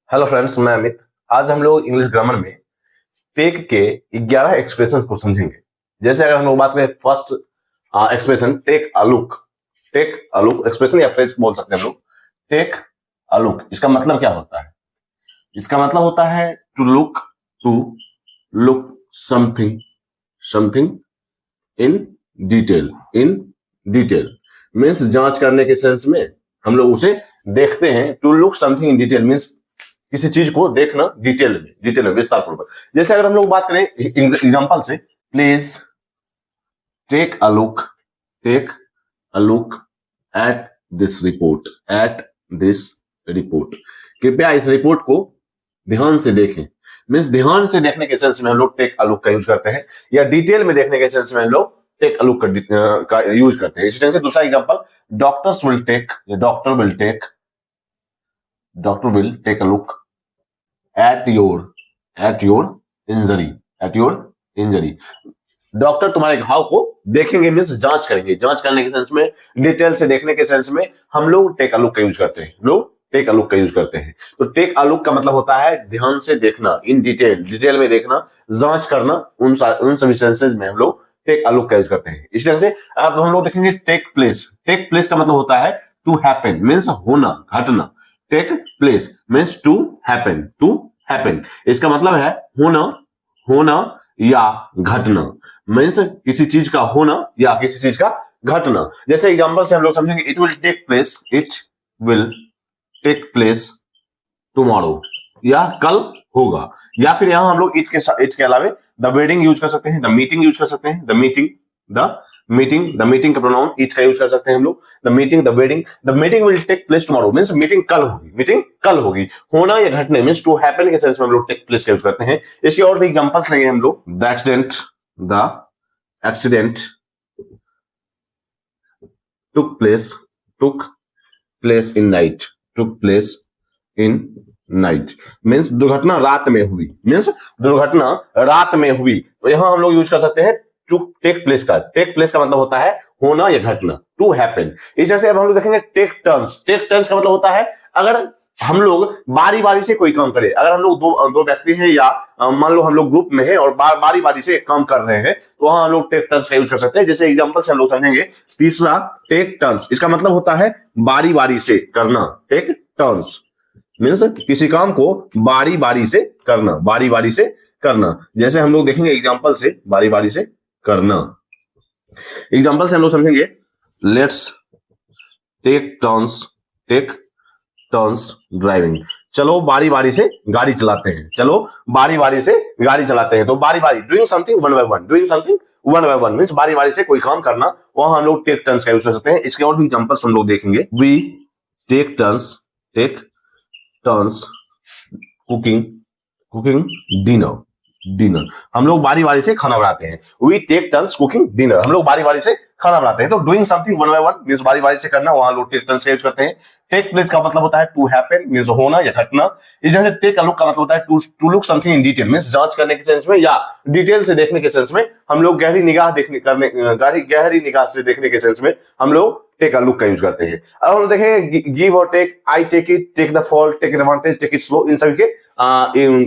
Hello friends, मैं अमित। आज हम लोग इंग्लिश ग्रामर में टेक के 11 एक्सप्रेशन को समझेंगे। जैसे अगर हम लोग बात करें first expression take a look. Take a look expression या फ्रेज बोल सकते हैं हम लोग। टेक अ लुक, इसका मतलब क्या होता है? इसका मतलब होता है to look something something in detail means जांच करने के सेंस में हम लोग उसे देखते हैं। To look something in detail means किसी चीज को देखना डिटेल में विस्तार पूर्वक। जैसे अगर हम लोग बात करें एग्जांपल से, please take a look at this report. कृपया इस रिपोर्ट को ध्यान से देखें। मीन्स ध्यान से देखने के सेंस में हम लोग टेक अ लुक का यूज करते हैं, या डिटेल में देखने के सेंस में हम लोग टेक अ लुक का यूज करते हैं। इसी तरह से दूसरा example, doctor will take a look at your injury. Doctor तुम्हारे घाव को देखेंगे मीन्स जांच करेंगे। जांच करने के सेंस में, डिटेल से देखने के सेंस में हम लोग टेक अ लुक का यूज करते हैं। तो टेक अ लुक का मतलब होता है ध्यान से देखना, इन डिटेल में देखना, जांच करना। उन सभी सेंसेस में हम लोग टेक अ लुक का यूज करते हैं। इस तरह से अब हम लोग देखेंगे टेक प्लेस का मतलब होता है टू हैपन मीन्स होना, घटना। Take place means to happen. इसका मतलब है होना या घटना। मीन्स किसी चीज का होना या किसी चीज का घटना। जैसे एग्जांपल से हम लोग समझेंगे, it will take place tomorrow, या कल होगा। या फिर यहां हम लोग इट के अलावे द वेडिंग यूज कर सकते हैं, द मीटिंग यूज कर सकते हैं। द मीटिंग का प्रोनाउन इट का यूज कर सकते हैं हम लोग। The meeting will take place tomorrow means meeting कल होगी। होना या घटने मींस टू हैपन के सेंस में हम लोग टेक प्लेस का यूज करते हैं। इसके और भी एग्जांपल्स लेंगे हम लोग। The accident took place in night means दुर्घटना रात में हुई। तो यहां हम लोग यूज कर सकते हैं टू टेक प्लेस का मतलब होता है होना या घटना, टू हैपन। इस तरह से अब हम लोग देखेंगे टेक टर्न्स का मतलब होता है अगर हम लोग बारी बारी से कोई काम करें। अगर हम लोग दो व्यक्ति हैं, या मान लो हम लोग ग्रुप में हैं और बारी बारी से काम कर रहे हैं, तो वहां हम लोग टेक टर्न्स का यूज कर सकते हैं। जैसे एग्जांपल से हम लोग समझेंगे। तीसरा टेक टर्न्स, इसका मतलब होता है बारी बारी से करना। टेक टर्न्स मीन्स किसी काम को बारी बारी से करना। जैसे हम लोग देखेंगे एग्जांपल से, बारी बारी से करना। एग्जांपल से हम लोग समझेंगे, लेट्स टेक टर्न्स ड्राइविंग। चलो बारी बारी से गाड़ी चलाते हैं। तो बारी बारी doing something one by one means बारी बारी से कोई काम करना। वहां हम लोग टेक टर्न्स का यूज कर सकते हैं। इसके और भी एग्जांपल्स हम लोग देखेंगे। We take turns cooking dinner. हम लोग बारी बारी से खाना बनाते हैं। We take turns cooking dinner, हम लोग बारी बारी से खाना बनाते हैं। तो doing something one by one means बारी बारी से करना, वहां लोग टेक टर्न्स का यूज करते हैं। टेक प्लेस का मतलब होता है टू हैपन मींस होना या घटना। इस तरह से टेक अ लुक का मतलब होता है to look something in detail means जांच करने के सेंस में, या डिटेल से देखने के सेंस में हम लोग गहरी निगाह से देखने के सेंस में हम लोग टेक अ लुक का यूज करते हैं। अब हम देखेंगे गिव और take, I take it, take the fault, take advantage, take it slow, इन सभी के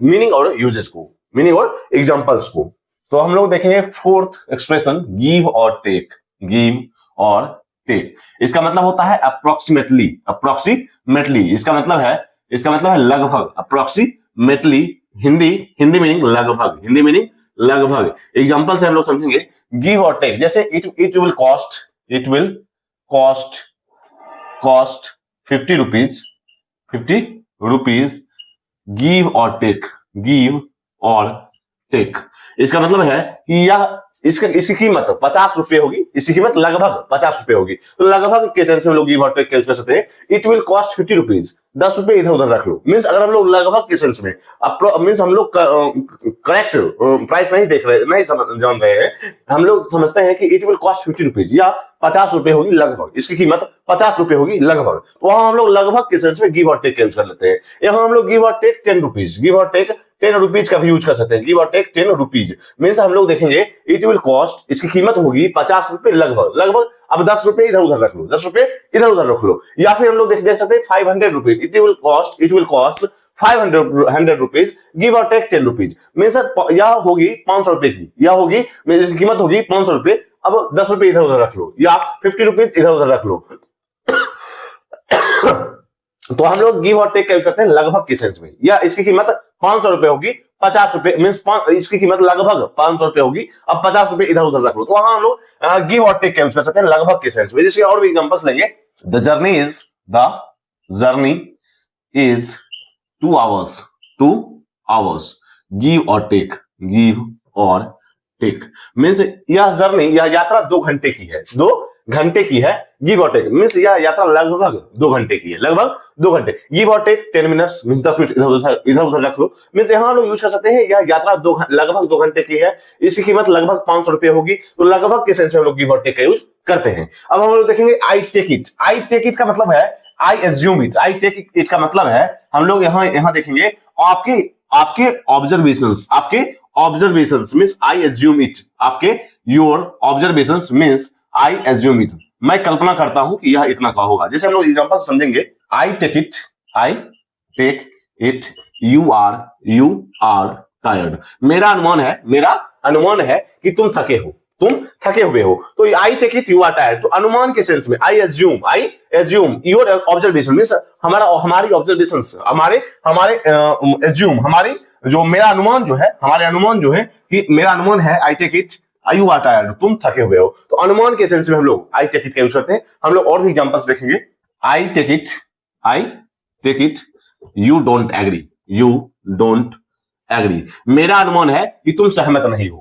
मीनिंग और यूजेस को, मीनिंग और एग्जांपल्स को। तो हम लोग देखेंगे फोर्थ एक्सप्रेशन, गिव और टेक। इसका मतलब होता है अप्रोक्सीमेटली। इसका मतलब है लगभग। अप्रोक्सीमेटली हिंदी मीनिंग लगभग। एग्जांपल से हम लोग समझेंगे गिव और टेक। जैसे it will cost 50 rupees give और टेक। इसका मतलब है कि यह इसकी कीमत 50 रुपए होगी। इसकी कीमत लगभग 50 रुपए होगी। तो लगभग के सेंस में लोग गिव और टेक यूज कर सकते हैं। इट विल कॉस्ट 50 रुपीज, 10 रुपए इधर उधर रख लो। मीन्स अगर हम लोग लगभग के सेंस में, मीन्स हम लोग करेक्ट प्राइस नहीं जान रहे हैं, हम लोग समझते हैं कि इट विल कॉस्ट 50 रुपीज या 50 रुपए होगी लगभग, इसकी कीमत 50 रुपए होगी लगभग। तो वहां हम लोग लगभग के सेंस में गिव और टेक यूज कर लेते हैं। यहां हम लोग गिव और टेक 10 रुपीज का भी यूज कर सकते हैं। गिव और टेक 10 रुपीज मीन्स हम लोग देखेंगे इट विल कॉस्ट, इसकी कीमत होगी 50 रुपए लगभग। अब 10 रुपए इधर उधर रख लो, या फिर हम लोग देख सकते हैं 500 rupees. It will cost 500 rupees, give और टेक 10 रुपीज। मीन्स यह होगी 500 रुपए की, यह होगी इसकी कीमत होगी 500 रुपए। अब 10 रुपए इधर उधर रख लो, या 50 रुपीज इधर उधर रख लो। तो हम लोग गिव और टेक का यूज करते हैं लगभग के सेंस में। या इसकी कीमत 500 रुपए होगी, 50 रुपए मीन्स इसकी कीमत लगभग 500 रुपए होगी, अब 50 रुपए इधर उधर रख लो। तो वहां हम लोग गिव और टेक का यूज कर सकते हैं लगभग के सेंस में। जिसके और भी एग्जांपल्स लेंगे। The journey is 2 hours, give और टेक मीन्स यह जर्नी, यह यात्रा 2 घंटे की है, 2 घंटे की है। गिव और टेक मीन्स यह यात्रा लगभग 2 घंटे की है, लगभग 2 घंटे। गिव और टेक 10 मिनट्स मीन्स 10 मिनट इधर उधर रख लो। मीन्स यहाँ लोग यूज कर सकते हैं यह यात्रा लगभग 2 घंटे की है, इसकी कीमत लगभग 500 रुपए होगी। तो लगभग के सेंस में हम लोग गिव और टेक का यूज करते हैं। अब हम लोग देखेंगे आई टेक इट का मतलब है I assume it. I take it का मतलब है हम लोग यहाँ देखेंगे आपके observations means I assume it. आपके your observations means I assume it. मैं कल्पना करता हूं कि यह इतना का होगा। जैसे हम लोग एग्जांपल समझेंगे। I take it you are tired. मेरा अनुमान है कि तुम थके हुए हो। तो I take it you are tired, तो अनुमान के सेंस में I assume your observation means हमारी ऑब्जर्वेशंस, हमारे एज्यूम हमारी जो मेरा अनुमान जो है कि मेरा अनुमान है I take it you are tired, तुम थके हुए हो। तो अनुमान के सेंस में हम लोग आई टेक इट का यूज करते हैं। हम लोग और भी एग्जांपल्स देखेंगे। I take it you don't agree. मेरा अनुमान है कि तुम सहमत नहीं हो।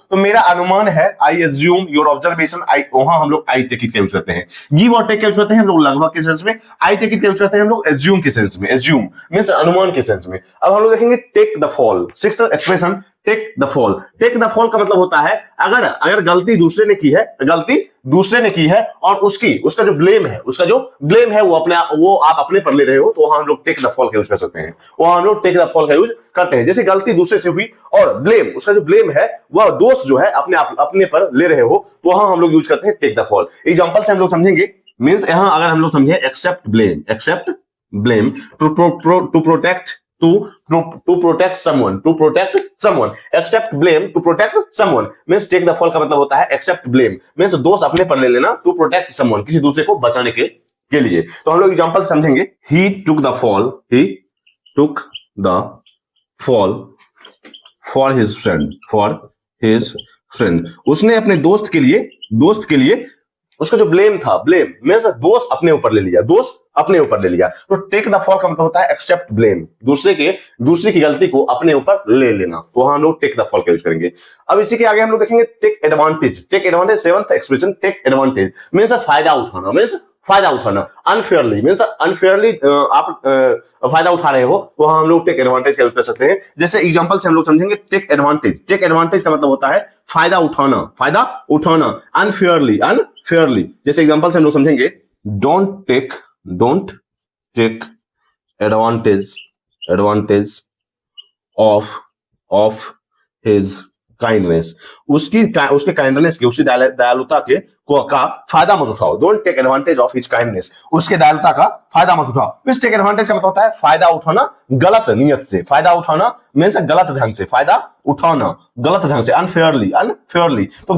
तो मेरा अनुमान है आई एज्यूम योर ऑब्जर्वेशन, वहां हम लोग आई टेक इट का यूज करते हैं। गिव और टेक का यूज करते हैं हम लोग लगभग के सेंस में। आई टेक इट का यूज करते हैं हम लोग एज्यूम के सेंस में। एज्यूम मींस अनुमान के सेंस में। अब हम लोग देखेंगे take the fall. 6th expression take the fall का मतलब होता है अगर गलती दूसरे ने की है और उसका जो ब्लेम है वो आप अपने पर ले रहे हो, तो वहां हम लोग टेक द फॉल का यूज कर सकते हैं। वहां हम लोग टेक द फॉल का यूज करते हैं। जैसे गलती दूसरे से हुई और उसका जो ब्लेम है वह दोस्त जो है अपने पर ले रहे हो, तो वहां हम लोग यूज करते हैं टेक द फॉल। एग्जांपल से हम लोग समझेंगे। मींस यहां अगर हम लोग समझे accept blame to protect someone, accept blame to protect someone means take the fall का मतलब होता है accept blame means दोष अपने पर ले लेना, to protect someone किसी दूसरे को बचाने के लिए। तो हम लोग एग्जांपल समझेंगे। he took the fall for his friend उसने अपने दोस्त के लिए उसका जो ब्लेम मींस दोष अपने ऊपर ले लिया। तो टेक द फॉल का मतलब होता है एक्सेप्ट ब्लेम, दूसरे की गलती को अपने ऊपर ले लेना। तो हम लोग टेक द फॉल का यूज करेंगे। अब इसी के आगे हम लोग देखेंगे take advantage. 7th expression take advantage means फायदा उठाना। अनफेयरली मींस अनफेयरली आप फायदा उठा रहे हो, तो हम लोग टेक एडवांटेज का यूज कर सकते हैं। जैसे एग्जांपल से हम लोग समझेंगे। टेक एडवांटेज का मतलब होता है फायदा उठाना। अनफेयरली जैसे एग्जांपल से हम लोग समझेंगे। Don't take advantage of his kindness. उसके काइंडनेस के, उसकी दयालुता का फायदा मत उठाओ। Don't take advantage of his kindness, उसके दयालुता का फायदा मत उठाओ। मींस टेक एडवांटेज का मतलब होता है फायदा उठाना गलत नीयत से, फायदा उठाना मींस गलत ढंग से, फायदा उठाना गलत ढंग से। अनफेयरली तो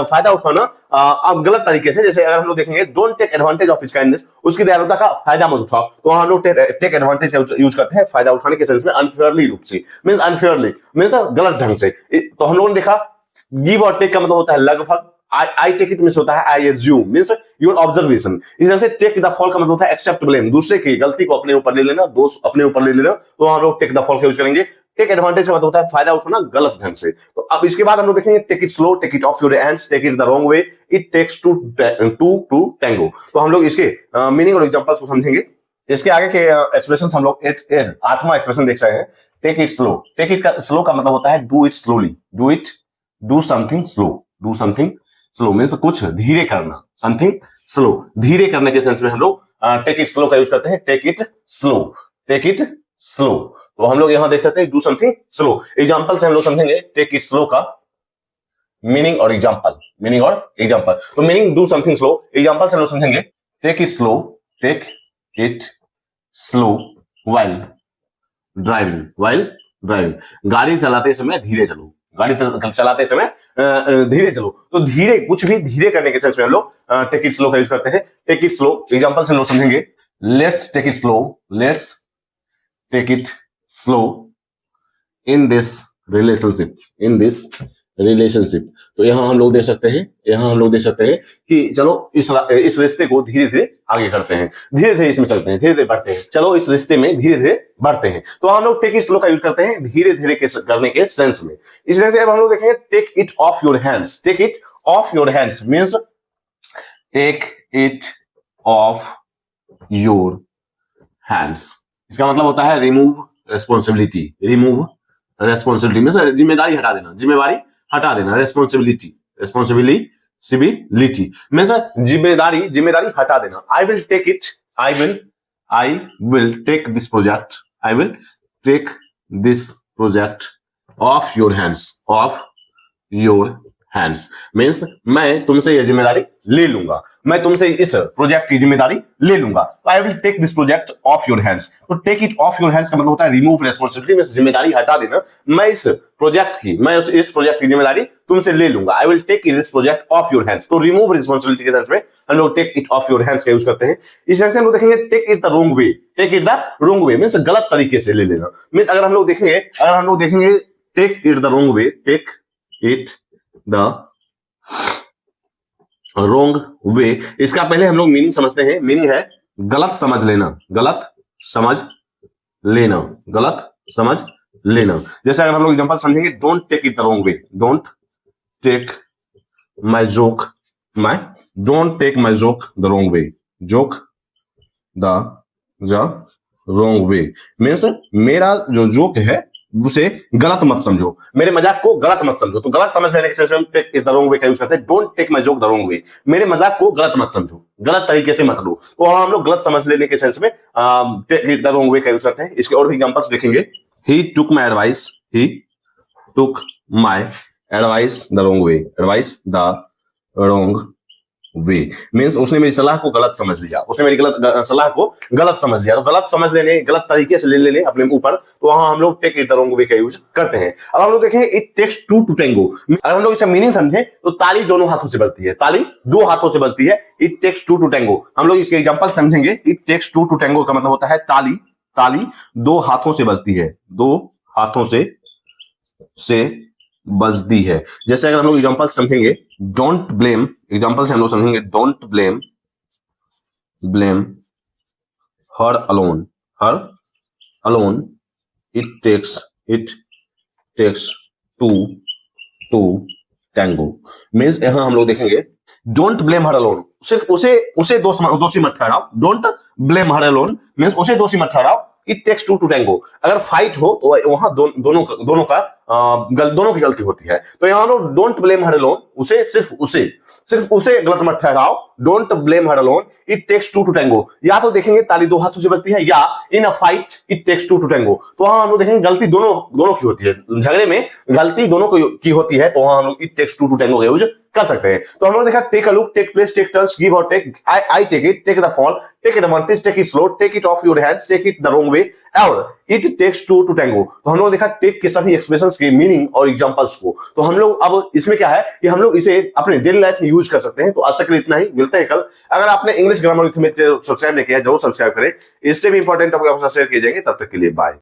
फायदा उठाना अब गलत तरीके से। जैसे अगर हम लोग देखेंगे don't take advantage of his kindness, उसकी दयालुता का फायदा मत उठाओ, तो हम लोग टेक एडवांटेज का यूज करते हैं फायदा उठाने के सेंस में। अनफेयरली रूप से मींस गलत ढंग से। तो हम लोगों ने देखा गिव और टेक का मतलब होता है लगभग। आई टेक इट मींस होता है I assume means your observation. इस तरह से टेक द फॉल का मतलब होता है एक्सेप्ट ब्लेम, दूसरे की गलती को अपने ऊपर ले लेना, दोष अपने ऊपर ले लेना। तो हम लोग टेक द फॉल का यूज करेंगे। टेक एडवांटेज का मतलब होता है फायदा उठाना गलत ढंग से। तो अब इसके बाद हम लोग देखेंगे take it slow, take it off your hands, take it the wrong way, it takes two tango. तो हम लोग इसके मीनिंग और एग्जांपल्स को समझेंगे। इसके आगे के एक्सप्रेशन हम लोग 8वां एक्सप्रेशन देख रहे हैं। Take it slow. Take it का स्लो का मतलब होता है do it slowly, do something slow means कुछ धीरे करना। समथिंग स्लो धीरे करने के सेंस में हम लोग टेक इट स्लो का यूज करते हैं। Take it slow. तो हम लोग यहां देख सकते हैं डू समथिंग स्लो। एग्जांपल से हम लोग समझेंगे टेक इट स्लो का मीनिंग और एग्जांपल। तो meaning do something slow, example से हम लोग समझेंगे take it slow, take it slow while driving, गाड़ी चलाते समय धीरे चलो, गाड़ी चलाते समय धीरे चलो। तो धीरे, कुछ भी धीरे करने के सेंस में हम लोग टेक इट स्लो का यूज करते हैं। टेक इट स्लो एग्जांपल से हम लोग समझेंगे। Let's take it slow in this relationship. तो यहां हम लोग देख सकते हैं कि चलो इस रिश्ते को धीरे धीरे आगे करते हैं, धीरे धीरे इसमें चलते हैं, धीरे धीरे बढ़ते हैं, चलो इस रिश्ते में धीरे धीरे बढ़ते हैं। तो हम लोग टेक इट स्लो का यूज करते हैं धीरे धीरे करने के सेंस में। इस तरह से अब हम लोग देखेंगे take it off your hands. Take it off your hands means take it off your hands. इसका मतलब होता है रिमूव रिस्पॉन्सिबिलिटी मीन्स जिम्मेदारी हटा देना, रिस्पॉन्सिबिलिटी मीन्स जिम्मेदारी हटा देना। I will take this project off your hands means मैं तुमसे ये जिम्मेदारी ले लूंगा, मैं तुमसे इस प्रोजेक्ट की जिम्मेदारी ले लूंगा। तो I will take this project off your hands. तो take it off your hands का मतलब होता है रिमूव रिस्पॉन्सिबिलिटी मीन्स जिम्मेदारी हटा देना। मैं इस प्रोजेक्ट की जिम्मेदारी तुमसे ले लूंगा। I will take this project off your hands. तो रिमूव रिस्पॉन्सिबिलिटी के सेंस में हम लोग take it off your hands का यूज करते हैं। इस तरह से हम लोग देखेंगे take it the wrong way means गलत तरीके से ले लेना। मीन्स अगर हम लोग देखेंगे take it the wrong way, इसका पहले हम लोग मीनिंग समझते हैं। मीनिंग है गलत समझ लेना। जैसे अगर हम लोग एग्जांपल समझेंगे, don't take it the wrong way, don't take my joke the wrong way means मेरा जो जोक है उसे गलत मत समझो, मेरे मजाक को गलत मत समझो। तो गलत समझ लेने के सेंस में हम take it the wrong way का यूज करते हैं। Don't take my joke the wrong way, मेरे मजाक को गलत मत समझो, गलत तरीके से मत लो। तो हम लोग गलत समझ लेने के सेंस में take it the wrong way का यूज करते हैं। इसके और भी एग्जांपल्स देखेंगे। He took my advice the wrong way means उसने मेरी सलाह को गलत समझ लिया, तो गलत समझ लेने, गलत तरीके से ले लेने अपने ऊपर, तो वहां हम लोग take it the wrong way का यूज करते हैं। अब हम लोग देखेंगे it takes two to tango. अगर हम लोग इसका मीनिंग समझे तो ताली दोनों हाथों से बजती है, ताली दो हाथों से बजती है। It takes two to tango, हम लोग इसके एग्जांपल समझेंगे। It takes two to tango का मतलब होता है ताली दो हाथों से बजती है, दो हाथों से बजती है। जैसे अगर हम लोग एग्जांपल समझेंगे, डोंट ब्लेम, एग्जांपल से हम लोग समझेंगे, don't blame her alone, it takes two tango means यहां हम लोग देखेंगे डोंट ब्लेम हर अलोन, सिर्फ उसे दोषी मत ठहराओ। Don't blame her alone means उसे दोषी मत ठहराओ। It takes two to tango, अगर फाइट हो तो वहां दोनों की गलती होती है। तो यहां लोग डोंट ब्लेम हर अलोन, सिर्फ उसे गलत मत ठहराओ। Don't blame her alone, it takes two to tango. या तो देखेंगे ताली दो हाथों से बजती है, या in a fight it takes two to tango. तो वहां हम लोग देखेंगे गलती दोनों की होती है, झगड़े में गलती दोनों की होती है। तो वहां हम लोग it takes two to tango का यूज कर सकते हैं। तो हम लोग देखा take a look, take place, take turns, give और take, I take it, take the fall, take advantage, take it slow, take it off your hands, take it the wrong way और it takes two to tango. तो हम लोग देखा take के सभी expressions के meaning और एग्जांपल्स को। तो हम लोग अब इसमें क्या है कि हम लोग इसे अपने डेली लाइफ में यूज कर सकते हैं। तो आज तक के लिए इतना ही, मिलते हैं कल। अगर आपने इंग्लिश ग्रामर विथ में सब्सक्राइब नहीं किया, जरूर सब्सक्राइब करें। इससे भी इंपॉर्टेंट टॉपिक आपके साथ शेयर किए जाएंगे। तब तक के लिए बाय।